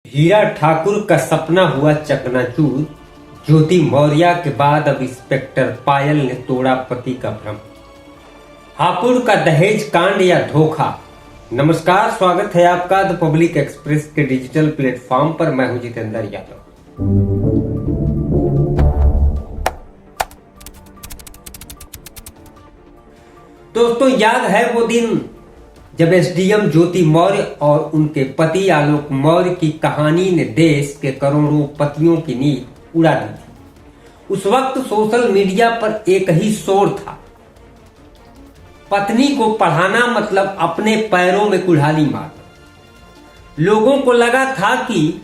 हीरा ठाकुर का सपना हुआ चकनाचूर। ज्योति मौर्य के बाद अब इंस्पेक्टर पायल ने तोड़ा पति का भ्रम। हापुड़ का दहेज कांड या धोखा। नमस्कार, स्वागत है आपका द पब्लिक एक्सप्रेस के डिजिटल प्लेटफॉर्म पर। मैं हूं जितेंद्र यादव। दोस्तों, याद है वो दिन जब एसडीएम ज्योति मौर्य और उनके पति आलोक मौर्य की कहानी ने देश के करोड़ों पतियों की नींद उड़ा दी थी। उस वक्त सोशल मीडिया पर एक ही शोर था, पत्नी को पढ़ाना मतलब अपने पैरों में कुल्हाड़ी मारना। लोगों को लगा था कि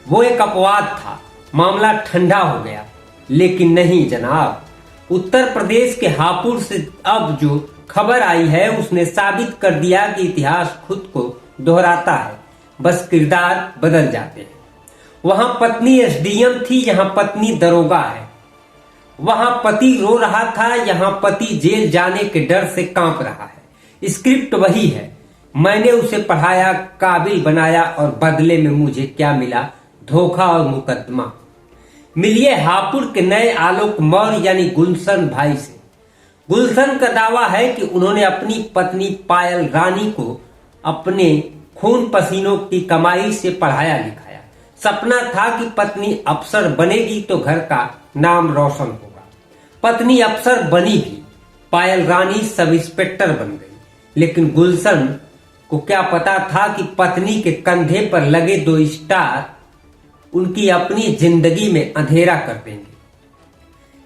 वो एक अपवाद था, मामला ठंडा हो गया। लेकिन नहीं जनाब, उत्तर प्रदेश के हापुड़ से अब जो खबर आई है उसने साबित कर दिया कि इतिहास खुद को दोहराता है, बस किरदार बदल जाते हैं। वहां पत्नी एसडीएम थी, यहां पत्नी दरोगा है। वहां पति रो रहा था, यहां पति जेल जाने के डर से कांप रहा है। स्क्रिप्ट वही है, मैंने उसे पढ़ाया, काबिल बनाया और बदले में मुझे क्या मिला? धोखा और मुकदमा। मिलिए हापुड़ के नए आलोक मौर्य यानी गुलशन भाई से। गुलशन का दावा है कि उन्होंने अपनी पत्नी पायल रानी को अपने खून पसीनों की कमाई से पढ़ाया लिखाया। सपना था कि पत्नी अफसर बनेगी तो घर का नाम रोशन होगा। पत्नी अफसर बनी भी, पायल रानी सब इंस्पेक्टर बन गई। लेकिन गुलशन को क्या पता था कि पत्नी के कंधे पर लगे 2 स्टार उनकी अपनी जिंदगी में अंधेरा कर देंगे।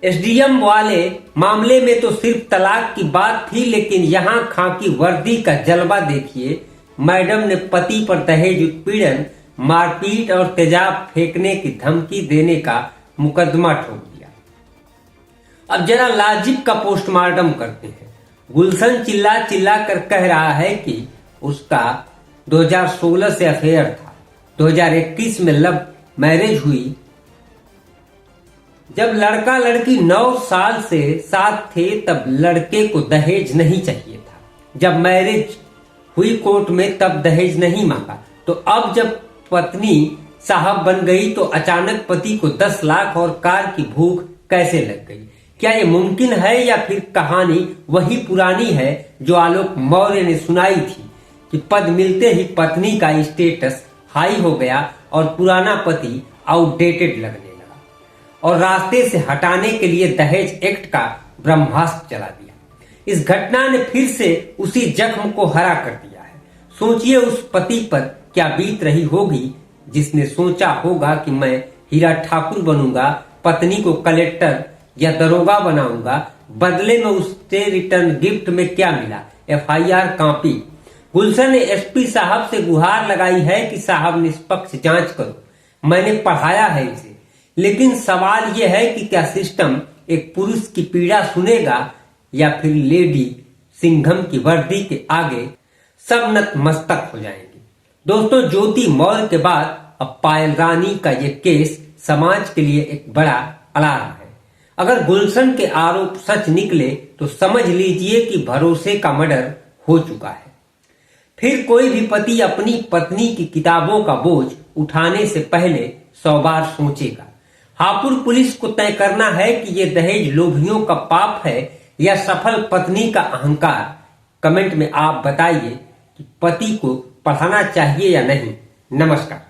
एसडीएम वाले मामले में तो सिर्फ तलाक की बात थी, लेकिन यहां खाकी वर्दी का जलवा देखिए। मैडम ने पति पर दहेज उत्पीड़न, मारपीट और तेजाब फेंकने की धमकी देने का मुकदमा ठोक दिया। अब जरा लाजिब का पोस्टमार्टम करते हैं। गुलशन चिल्ला चिल्ला कर कह रहा है कि उसका 2016 से अफेयर था। 2021 में लव मैरिज हुई। जब लड़का लड़की 9 साल से साथ थे तब लड़के को दहेज नहीं चाहिए था। जब मैरिज हुई कोर्ट में तब दहेज नहीं मांगा। तो अब जब पत्नी साहब बन गई तो अचानक पति को 10 लाख और कार की भूख कैसे लग गई? क्या ये मुमकिन है या फिर कहानी वही पुरानी है जो आलोक मौर्य ने सुनाई थी कि पद मिलते ही पत्नी का स्टेटस हाई हो गया और पुराना पति आउटडेटेड लगने लगा और रास्ते से हटाने के लिए दहेज एक्ट का ब्रह्मास्त्र चला दिया। इस घटना ने फिर से उसी जख्म को हरा कर दिया है। सोचिए उस पति पर क्या बीत रही होगी जिसने सोचा होगा कि मैं हीरा ठाकुर बनूंगा, पत्नी को कलेक्टर या दरोगा बनाऊंगा, बदले में उससे रिटर्न गिफ्ट में क्या मिला? FIR copy. गुलशन ने एसपी साहब से गुहार लगाई है कि साहब निष्पक्ष जांच करो, मैंने पढ़ाया है इसे। लेकिन सवाल यह है कि क्या सिस्टम एक पुरुष की पीड़ा सुनेगा या फिर लेडी सिंघम की वर्दी के आगे सब नतमस्तक हो जाएंगे। दोस्तों, ज्योति मौर्य के बाद अब पायल रानी का यह केस समाज के लिए एक बड़ा अलार्म है। अगर गुलशन के आरोप सच निकले तो समझ लीजिए कि भरोसे का मर्डर हो चुका है। फिर कोई भी पति अपनी पत्नी की किताबों का बोझ उठाने से पहले 100 बार सोचेगा। हापुड़ पुलिस को तय करना है कि ये दहेज लोभियों का पाप है या सफल पत्नी का अहंकार। कमेंट में आप बताइए कि पति को पढ़ाना चाहिए या नहीं। नमस्कार।